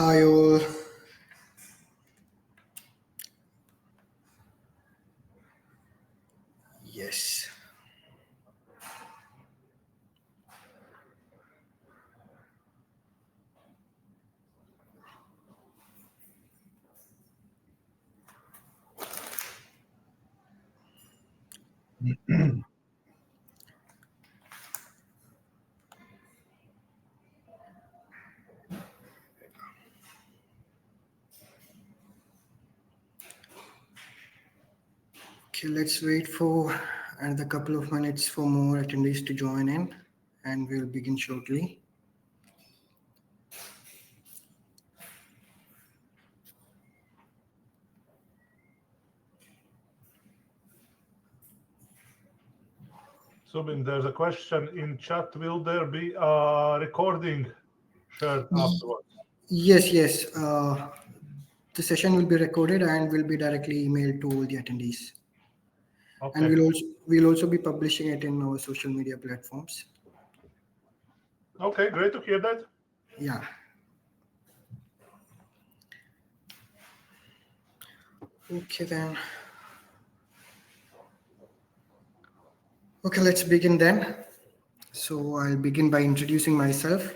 Hi all. Yes. Okay, let's wait for another couple of minutes for more attendees to join in, and we'll begin shortly. Subin, there's a question in chat. Will there be a recording shared afterwards? Yes. The session will be recorded and will be directly emailed to all the attendees. Okay. And we'll also be publishing it in our social media platforms. Okay, great to hear that. Yeah. Okay then. Okay, let's begin then. So I'll begin by introducing myself.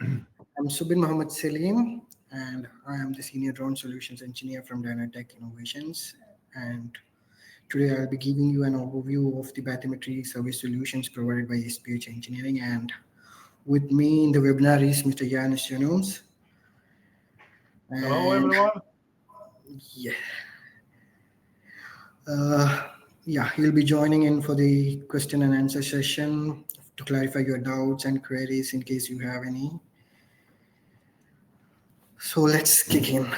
I'm Subin Mohammed Salim, and I am the Senior Drone Solutions Engineer from Dynatech Innovations. And today I'll be giving you an overview of the bathymetry service solutions provided by SPH Engineering. And with me in the webinar is Mr. Yanis Jones. Hello, everyone. Yeah, he'll be joining in for the question and answer session to clarify your doubts and queries in case you have any. So let's kick in.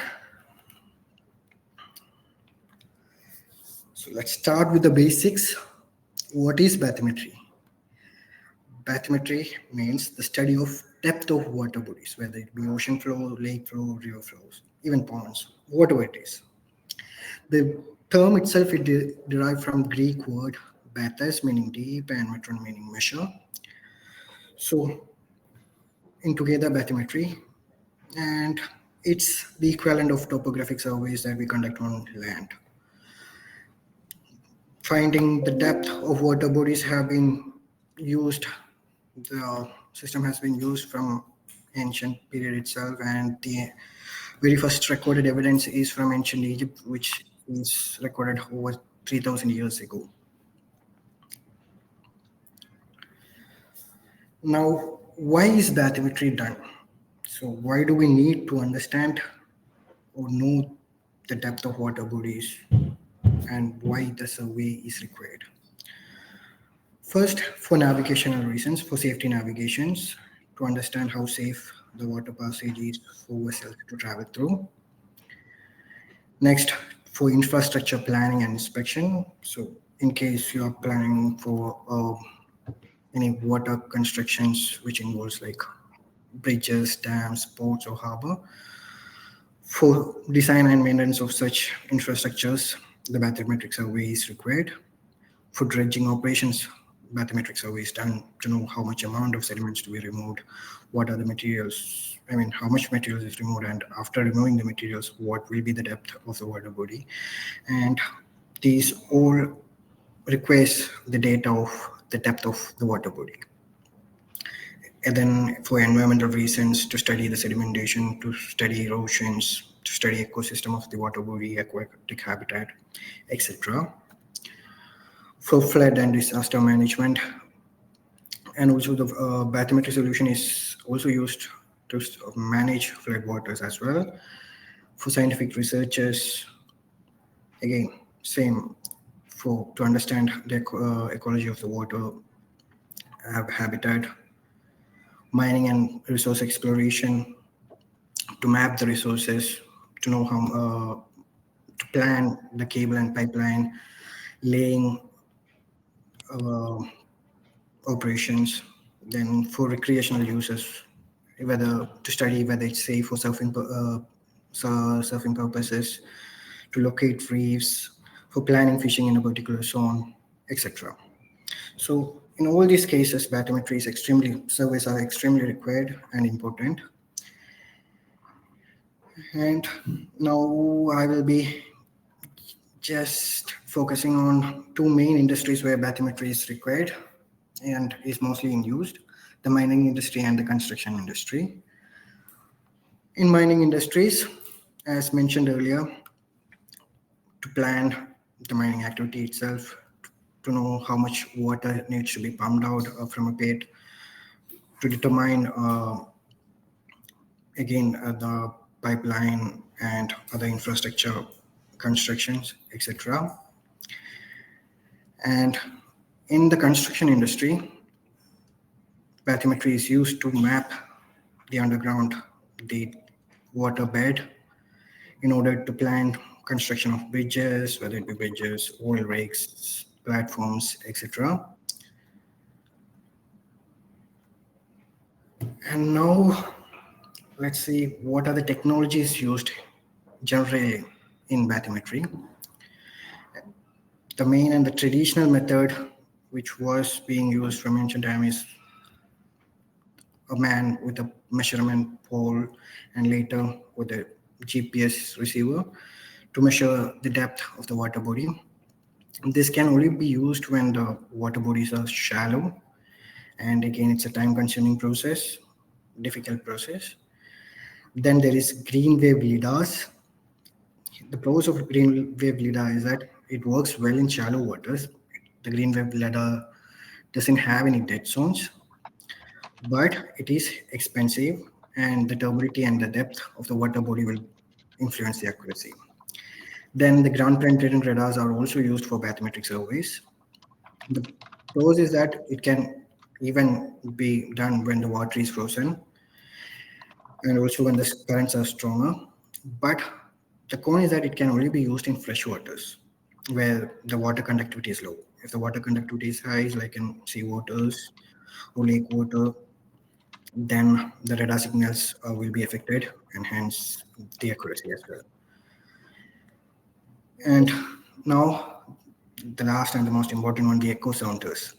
So let's start with the basics. What is bathymetry? Bathymetry means the study of depth of water bodies, whether it be ocean flow, lake flow, river flows, even ponds, whatever it is. The term itself is derived from Greek word bathos, meaning deep, and metron, meaning measure. So, in together, bathymetry, and it's the equivalent of topographic surveys that we conduct on land. Finding the depth of water bodies have been used. The system has been used from ancient period itself, and the very first recorded evidence is from ancient Egypt, which is recorded over 3,000 years ago. Now, why is bathymetry done? So why do we need to understand or know the depth of water bodies and why the survey is required? First, for navigational reasons, for safety navigations, to understand how safe the water passage is for vessels to travel through. Next, for infrastructure planning and inspection. So in case you are planning for any water constructions, which involves like bridges, dams, ports, or harbor. For design and maintenance of such infrastructures, the bathymetric survey is required. For dredging operations, bathymetric survey is done to know how much amount of sediments to be removed, what are the materials, how much materials is removed, and after removing the materials, what will be the depth of the water body. And these all requires the data of the depth of the water body. And then for environmental reasons, to study the sedimentation, to study erosions, to study ecosystem of the water body, aquatic habitat, etc. For flood and disaster management, and also the bathymetry solution is also used to manage flood waters as well. For scientific researchers, again, same, to understand the ecology of the water habitat, mining and resource exploration, to map the resources, to know how to plan the cable and pipeline laying operations. Then for recreational uses, whether to study whether it's safe for surfing purposes, to locate reefs, for planning fishing in a particular zone, etc. So in all these cases, bathymetry surveys are extremely required and important. And now I will be just focusing on two main industries where bathymetry is required and is mostly in use: the mining industry and the construction industry. In mining industries, as mentioned earlier, to plan the mining activity itself, to know how much water needs to be pumped out from a pit, to determine again the pipeline and other infrastructure constructions, etc. And in the construction industry, bathymetry is used to map the underground, the water bed, in order to plan construction of bridges, whether it be bridges, oil rigs, platforms, etc. And now let's see what are the technologies used generally in bathymetry. The main and the traditional method which was being used from ancient time is a man with a measurement pole and later with a GPS receiver to measure the depth of the water body. This can only be used when the water bodies are shallow, and again it's a time consuming process, difficult process. Then there is green wave lidars. The pros of green wave lidar is that it works well in shallow waters. The green wave lidar doesn't have any dead zones, but it is expensive, and the turbidity and the depth of the water body will influence the accuracy. Then the ground penetrating radars are also used for bathymetric surveys. The pros is that it can even be done when the water is frozen and also when the currents are stronger. But the con is that it can only be used in fresh waters where the water conductivity is low. If the water conductivity is high, like in sea waters or lake water, then the radar signals will be affected and hence the accuracy as well. And now the last and the most important one, the echo sounders.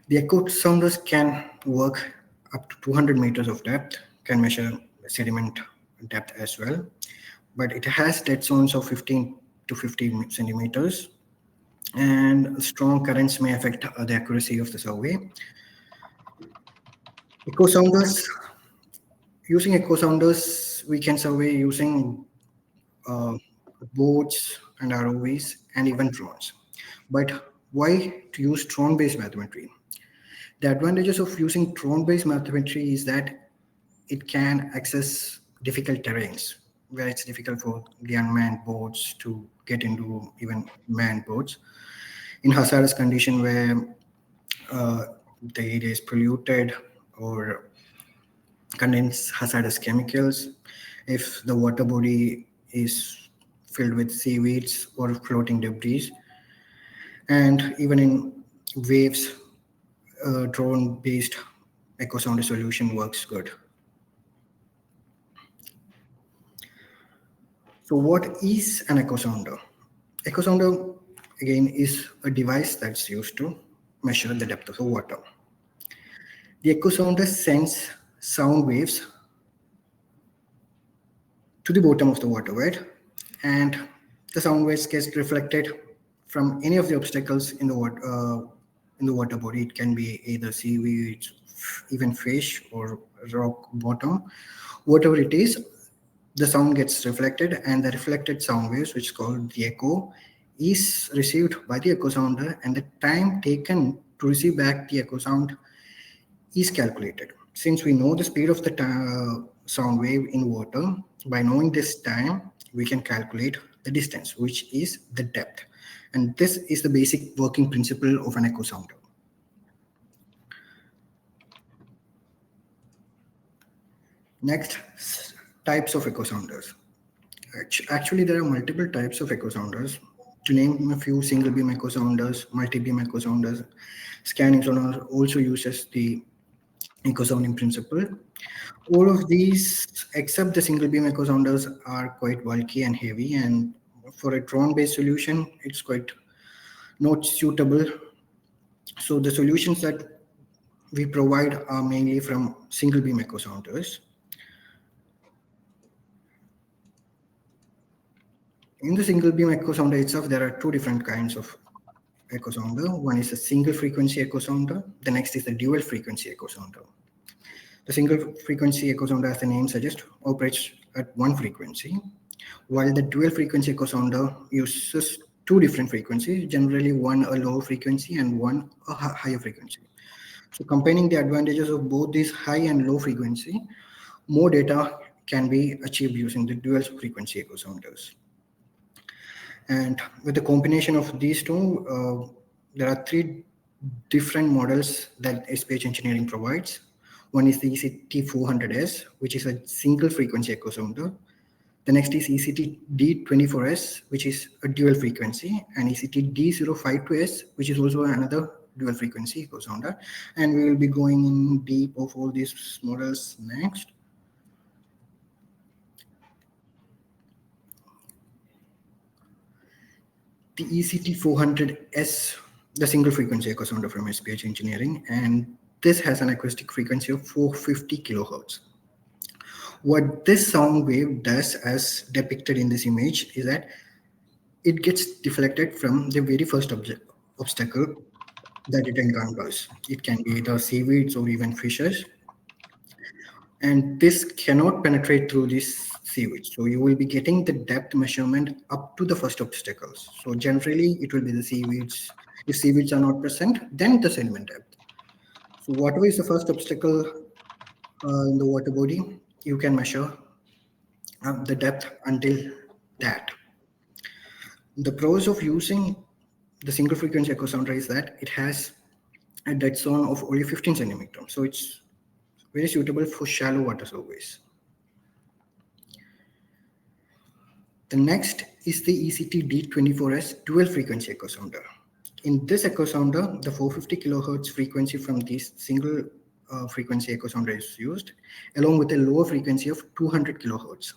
The echo sounders can work up to 200 meters of depth, can measure sediment depth as well, but it has dead zones of 15 to 50 centimeters, and strong currents may affect the accuracy of the survey. Echo sounders, using echo sounders, we can survey using uh, boats and ROVs and even drones. But why to use drone-based bathymetry? The advantages of using drone-based bathymetry is that it can access difficult terrains where it's difficult for the unmanned boats to get into even manned boats. In hazardous condition where uh, the area is polluted or contains hazardous chemicals, if the water body is filled with seaweeds or floating debris, and even in waves, drone-based echo sound solution works good. So what is an echo sounder? Echo sounder, again, is a device that's used to measure the depth of the water. The echo sounder sends sound waves to the bottom of the water, right? And the sound waves get reflected from any of the obstacles in the water body. It can be either seaweed, even fish, or rock bottom. Whatever it is, the sound gets reflected, and the reflected sound waves, which is called the echo, is received by the echo sounder, and the time taken to receive back the echo sound is calculated. Since we know the speed of the sound wave in water, by knowing this time, we can calculate the distance, which is the depth. And this is the basic working principle of an echo sounder. Next, types of echo sounders. Actually, there are multiple types of echo sounders. To name a few, single beam echo sounders, multi-beam echo sounders, scanning sonar also uses the echo sounding principle. All of these, except the single beam echo sounders, are quite bulky and heavy, and for a drone-based solution, it's quite not suitable. So the solutions that we provide are mainly from single beam echo sounders. In the single beam echo sounder itself, there are two different kinds of echo sounder. One is a single frequency echo sounder. The next is the dual frequency echo sounder. The single frequency echo sounder, as the name suggests, operates at one frequency, while the dual frequency echo sounder uses two different frequencies, generally one a low frequency and one a higher frequency. So combining the advantages of both these high and low frequency, more data can be achieved using the dual frequency echo sounders. And with the combination of these two, there are three different models that SPH Engineering provides. One is the ECT400S, which is a single frequency echo sounder. The next is ECT-D24S, which is a dual frequency, and ECT-D052S, which is also another dual frequency echo sounder. And we will be going in deep of all these models next. The ECT400S, the single frequency echo sounder from SPH Engineering, and this has an acoustic frequency of 450 kilohertz. What this sound wave does, as depicted in this image, is that it gets deflected from the very first obstacle that it encounters. It can be either seaweeds or even fishes. And this cannot penetrate through this seaweeds. So you will be getting the depth measurement up to the first obstacles. So generally, it will be the seaweeds. If seaweeds are not present, then the sediment depth. So whatever is the first obstacle in the water body, you can measure the depth until that. The pros of using the single frequency echo sounder is that it has a dead zone of only 15 centimeters. So it's very suitable for shallow water surveys. The next is the ECT-D24S dual frequency echo sounder. In this echo sounder, the 450 kilohertz frequency from this single frequency echo sounder is used, along with a lower frequency of 200 kilohertz.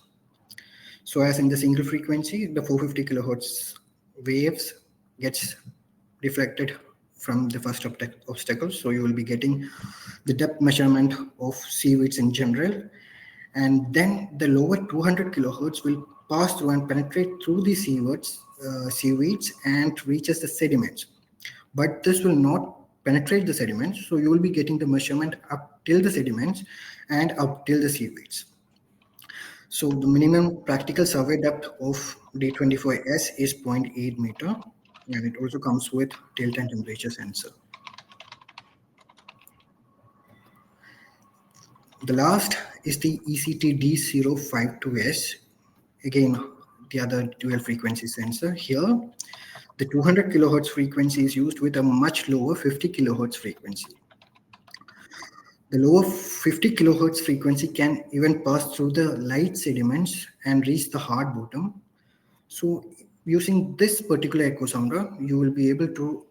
So as in the single frequency, the 450 kilohertz waves gets reflected from the first obstacle. So you will be getting the depth measurement of seaweeds in general. And then the lower 200 kilohertz will pass through and penetrate through the seaweeds and reaches the sediments. But this will not penetrate the sediments. So you will be getting the measurement up till the sediments and up till the seaweeds. So the minimum practical survey depth of D24S is 0.8 meter, and it also comes with tilt and temperature sensor. The last is the ECT-D052S, again the other dual frequency sensor. Here, the 200 kilohertz frequency is used with a much lower 50 kilohertz frequency. The lower 50 kilohertz frequency can even pass through the light sediments and reach the hard bottom. So using this particular echo sounder, you will be able to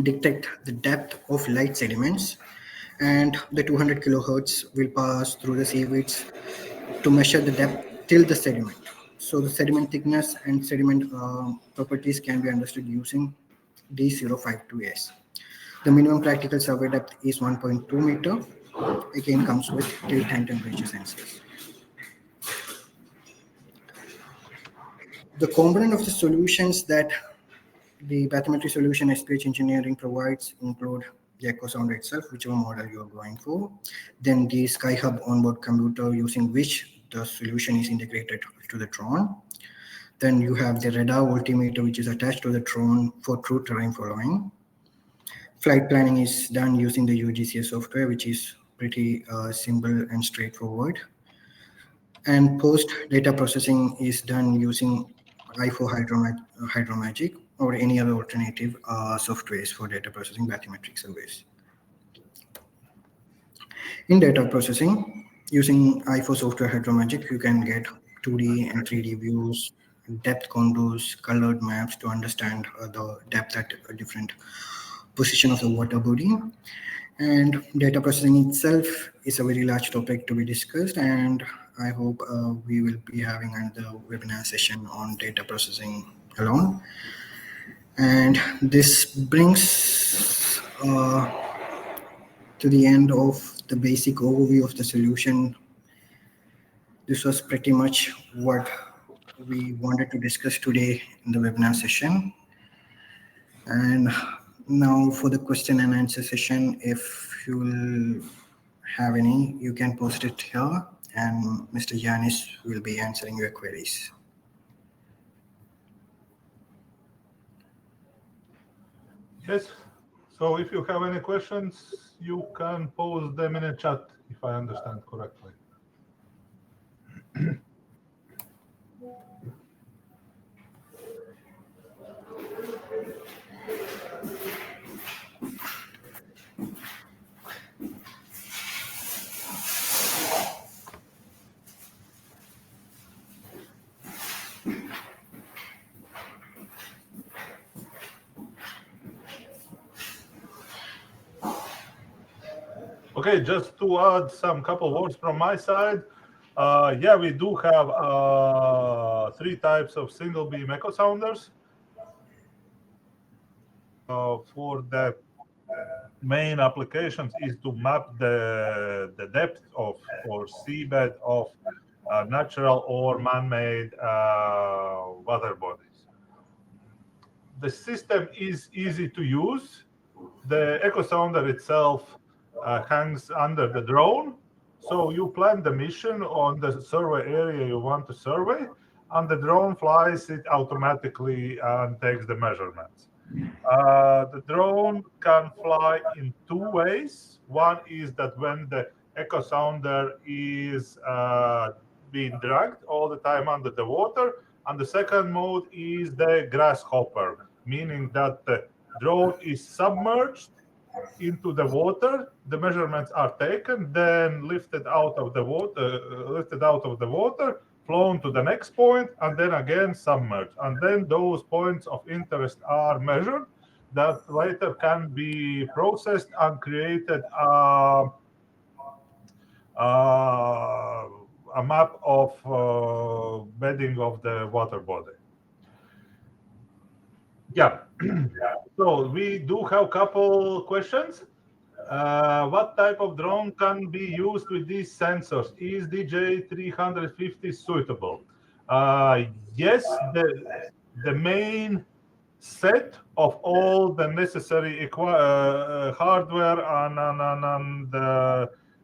detect the depth of light sediments, and the 200 kilohertz will pass through the seaweeds to measure the depth till the sediment. So the sediment thickness and sediment properties can be understood using D052S. The minimum practical survey depth is 1.2 meter. Again, comes with tilt and temperature sensors. The component of the solutions that the bathymetry solution SPH Engineering provides include the echo sounder itself, whichever model you are going for, then the SkyHub onboard computer using which the solution is integrated to the drone. Then you have the radar altimeter, which is attached to the drone for true terrain following. Flight planning is done using the QGIS software, which is pretty simple and straightforward. And post data processing is done using i4 Hydromagic or any other alternative softwares for data processing bathymetric surveys. In data processing, using i4 software Hydromagic, you can get 2D and 3D views, depth contours, colored maps to understand the depth at a different position of the water body. And data processing itself is a very large topic to be discussed, and I hope we will be having another webinar session on data processing alone. And this brings to the end of the basic overview of the solution. This was pretty much what we wanted to discuss today in the webinar session. And now for the question and answer session, if you will have any, you can post it here and Mr. Yanis will be answering your queries. Yes. So if you have any questions, you can post them in a chat, if I understand correctly. Okay, just to add some couple words from my side. Yeah, we do have 3 types of single beam echo sounders. For the main applications is to map the depth of or seabed of natural or man-made water bodies. The system is easy to use. The echo sounder itself hangs under the drone. So you plan the mission on the survey area you want to survey, and the drone flies it automatically and takes the measurements. The drone can fly in 2 ways. One is that when the echo sounder is being dragged all the time under the water, and the second mode is the grasshopper, meaning that the drone is submerged into the water, the measurements are taken, then lifted out of the water, flown to the next point, and then again submerged. And then those points of interest are measured that later can be processed and created a map of bedding of the water body. Yeah. So we do have a couple questions. What type of drone can be used with these sensors? Is DJ350 suitable? Yes, the main set of all the necessary hardware and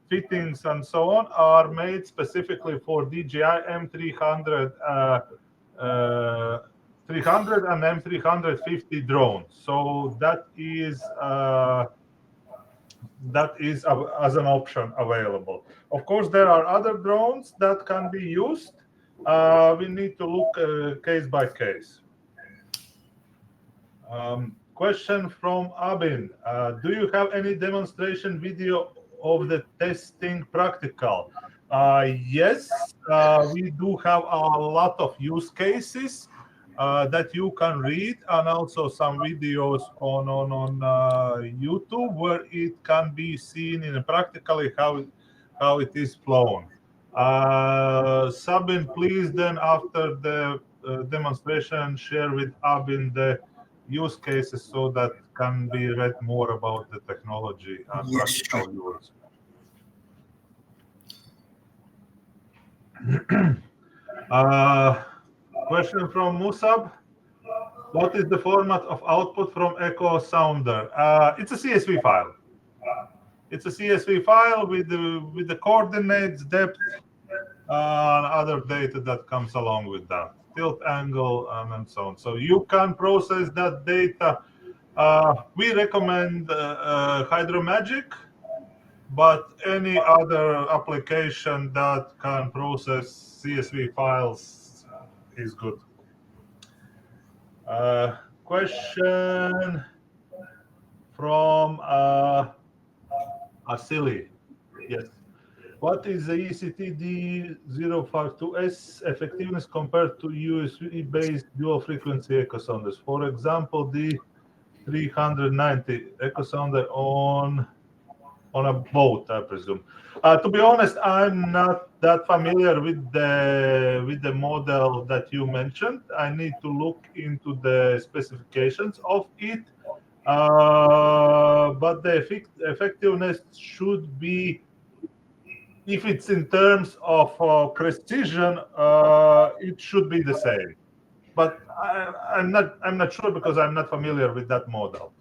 fittings and so on are made specifically for DJI M300 300 and M350 drones. So that is as an option available. Of course, there are other drones that can be used. We need to look case by case. Question from Abin. Do you have any demonstration video of the testing practical? Yes, we do have a lot of use cases that you can read, and also some videos on YouTube where it can be seen in practically how it is flown. Sabin, please then after the demonstration share with Abin the use cases so that can be read more about the technology and Yes, practical use. Question from Musab. What is the format of output from echo sounder? It's a CSV file. It's a CSV file with the coordinates, depth, and other data that comes along with that, tilt angle, and so on. So you can process that data. We recommend Hydromagic, but any other application that can process CSV files is good. Question from Asili. Yes. What is the ECTD052S effectiveness compared to USB-based dual frequency echo sounders? For example, the 390 echo sounder on a boat, I presume. To be honest, I'm not that familiar with the model that you mentioned. I need to look into the specifications of it. But the effectiveness should be if it's in terms of precision, it should be the same. But I'm not sure because I'm not familiar with that model.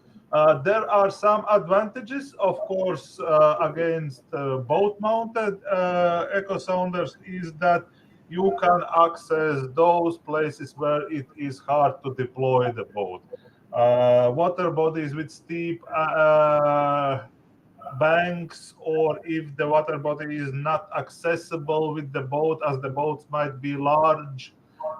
There are some advantages, of course, against boat-mounted echo sounders is that you can access those places where it is hard to deploy the boat. Water bodies with steep banks, or if the water body is not accessible with the boat, as the boats might be large,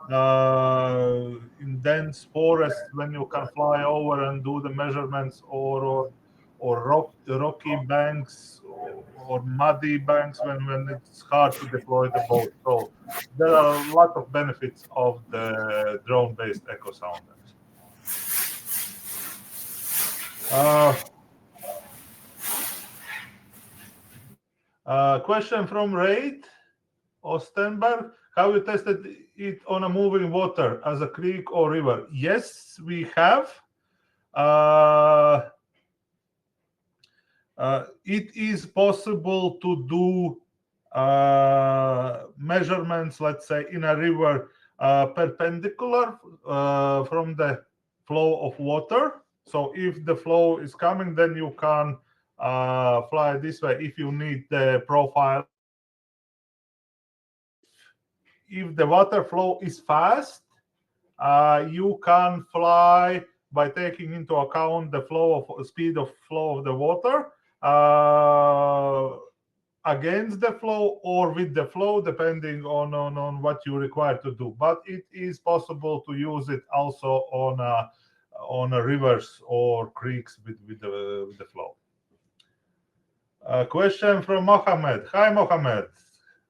in dense forests when you can fly over and do the measurements, or rocky banks or muddy banks when it's hard to deploy the boat. So there are a lot of benefits of the drone-based echo sounders. Question from Raid Ostenberg. Have you tested it on a moving water as a creek or river? Yes, we have. It is possible to do measurements, let's say, in a river perpendicular from the flow of water. So if the flow is coming, then you can fly this way if you need the profile. If the water flow is fast, you can fly by taking into account the speed of flow of the water against the flow or with the flow, depending on what you require to do. But it is possible to use it also on rivers or creeks with the flow. A question from Mohammed. Hi, Mohammed.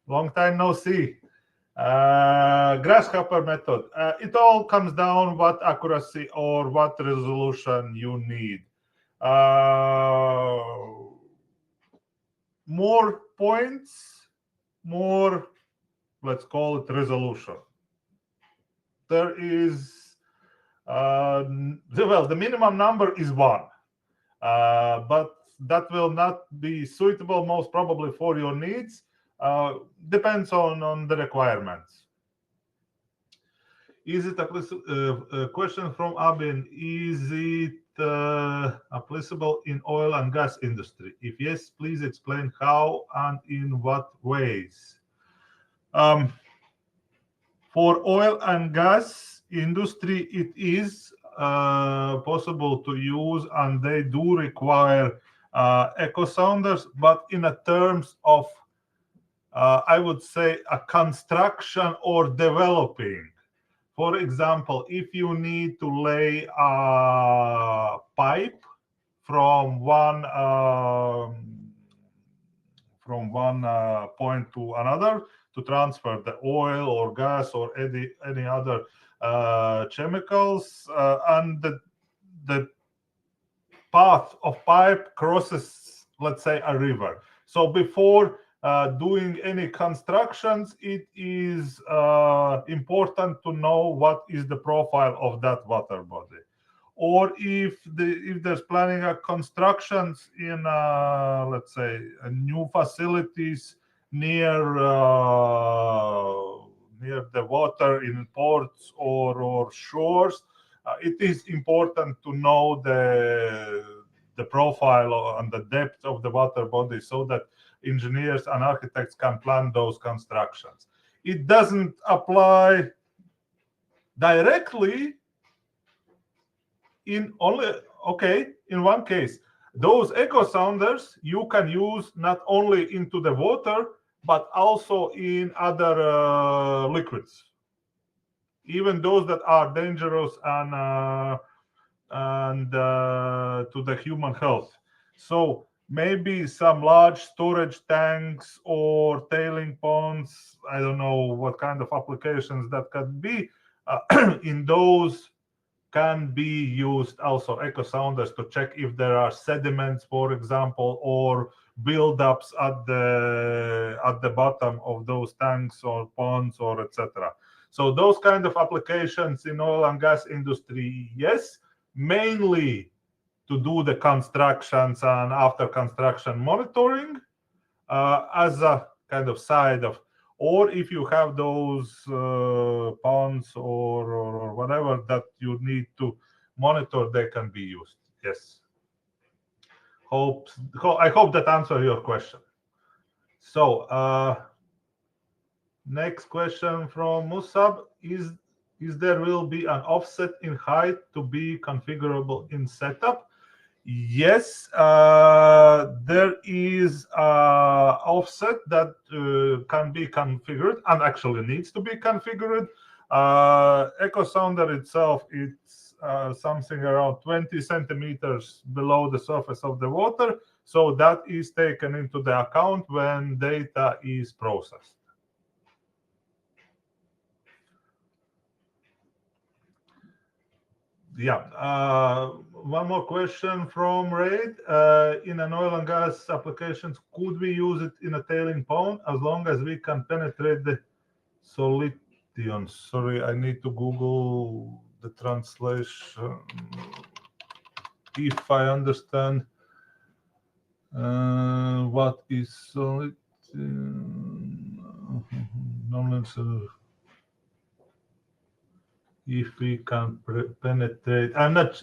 Long time no see. Grasshopper method. It all comes down what accuracy or what resolution you need. More points, more, let's call it, resolution. There is, the minimum number is 1, but that will not be suitable most probably for your needs. Depends on the requirements. Is it a question from Abin? Is it applicable in oil and gas industry? If yes, please explain how and in what ways. For oil and gas industry, it is possible to use, and they do require echo sounders, but in a terms of I would say a construction or developing. For example, if you need to lay a pipe from one point to another to transfer the oil or gas or any other chemicals, and the path of pipe crosses, let's say, a river. So before doing any constructions, it is important to know what is the profile of that water body. Or if there's planning a constructions in, let's say, new facilities near the water in ports or shores, it is important to know the profile and the depth of the water body so that engineers and architects can plan those constructions. It doesn't apply directly in one case. Those echo sounders you can use not only into the water, but also in other liquids, even those that are dangerous and to the human health. So maybe some large storage tanks or tailing ponds, I don't know what kind of applications that could be. In those can be used also echo sounders to check if there are sediments, for example, or buildups at the bottom of those tanks or ponds or etc. So those kind of applications in oil and gas industry, yes, mainly to do the constructions and after construction monitoring. As a kind of side of, or if you have those ponds or whatever that you need to monitor, they can be used. Yes. I hope that answers your question. So next question from Musab is there will be an offset in height to be configurable in setup? Yes, there is offset that can be configured and actually needs to be configured. Echo Sounder itself, it's something around 20 centimeters below the surface of the water. So that is taken into the account when data is processed. Yeah. One more question from Raid. In an oil and gas applications, could we use it in a tailing pond as long as we can penetrate the solution? Sorry, I need to Google the translation. If I understand what is solid. If we can penetrate, I'm not.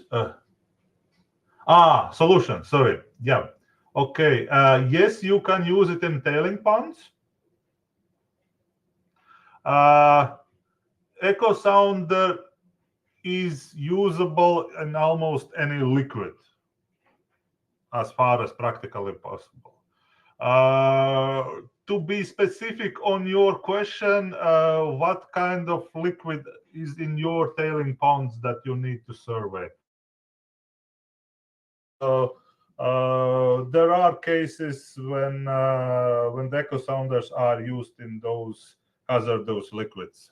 Solution. Sorry. Yeah. Okay. Yes, you can use it in tailing ponds. Echo Sounder is usable in almost any liquid, as far as practically possible. To be specific on your question, what kind of liquid is in your tailing ponds that you need to survey? There are cases when the echo sounders are used in those hazardous liquids.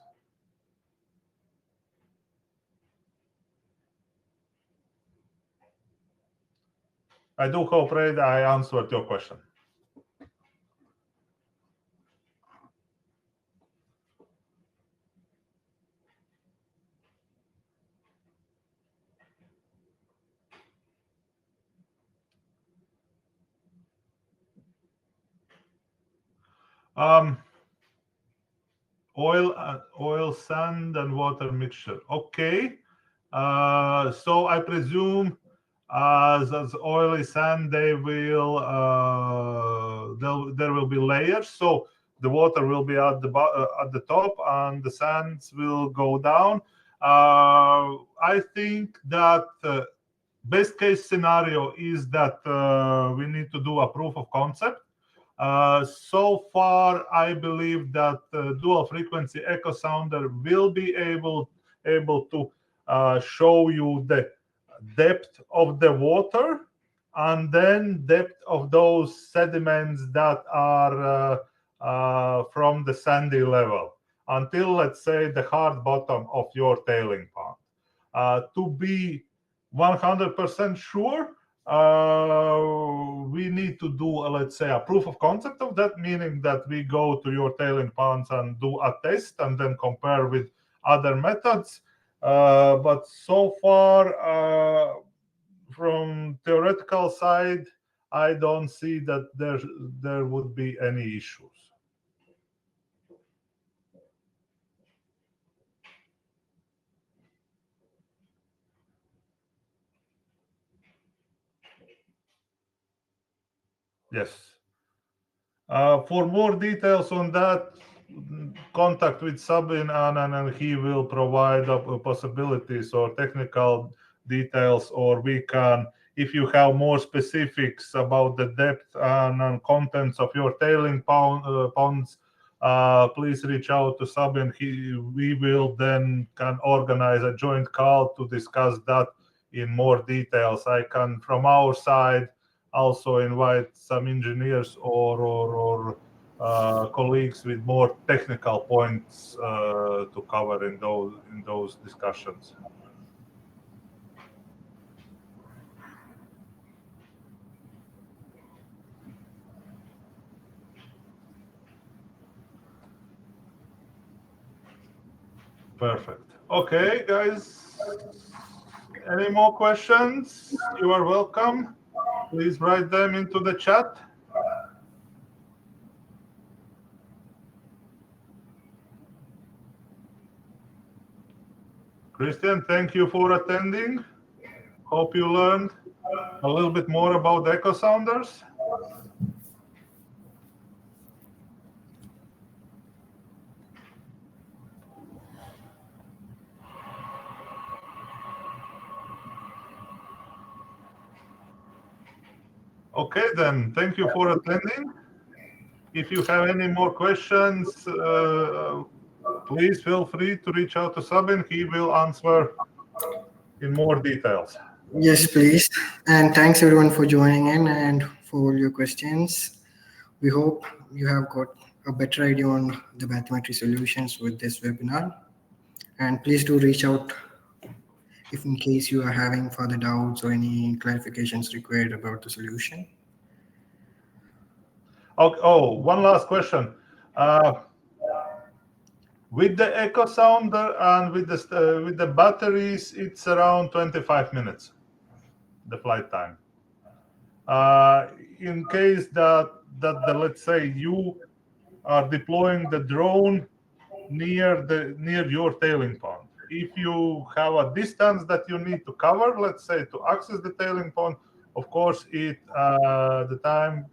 I do hope, Ray, I answered your question. Oil, sand, and water mixture. Okay. So I presume as oily sand, there will be layers. So the water will be at the top, and the sands will go down. I think that best case scenario is that we need to do a proof of concept. So far, I believe that dual frequency echo sounder will be able to show you the depth of the water and then depth of those sediments that are from the sandy level until, let's say, the hard bottom of your tailing pond. To be 100% sure, we need to do, let's say, a proof of concept of that, meaning that we go to your tailing ponds and do a test and then compare with other methods. But so far, from theoretical side, I don't see that there would be any issues. Yes. For more details on that, contact with Sabin and he will provide possibilities or technical details, or we can, if you have more specifics about the depth and contents of your tailing ponds, please reach out to Sabin. We will then can organize a joint call to discuss that in more details. I can, from our side, also invite some engineers or colleagues with more technical points to cover in those discussions. Perfect. Okay, guys. Any more questions? You are welcome. Please write them into the chat. Christian, thank you for attending. Hope you learned a little bit more about echo sounders. Okay, then, thank you for attending. If you have any more questions, please feel free to reach out to Sabin. He will answer in more details. Yes, please. And thanks everyone for joining in and for all your questions. We hope you have got a better idea on the bathymetry solutions with this webinar. And please do reach out if in case you are having further doubts or any clarifications required about the solution. Okay, oh, one last question. With the echo sounder and with the batteries, it's around 25 minutes, the flight time. In case that let's say you are deploying the drone near your tailing pond. If you have a distance that you need to cover, let's say to access the tailing pond, of course the time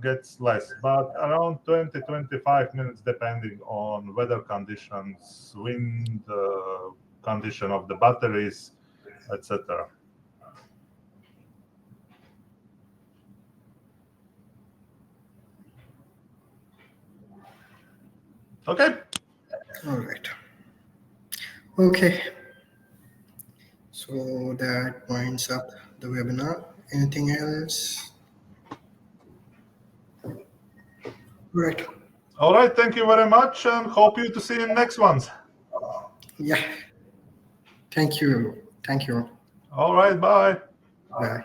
gets less, but around 20-25 minutes depending on weather conditions, wind condition of the batteries, etc. Okay. All right. Okay. So that winds up the webinar. Anything else? Right. All right. Thank you very much, and hope you to see you in next ones. Yeah. Thank you. Thank you. All right. Bye. Bye.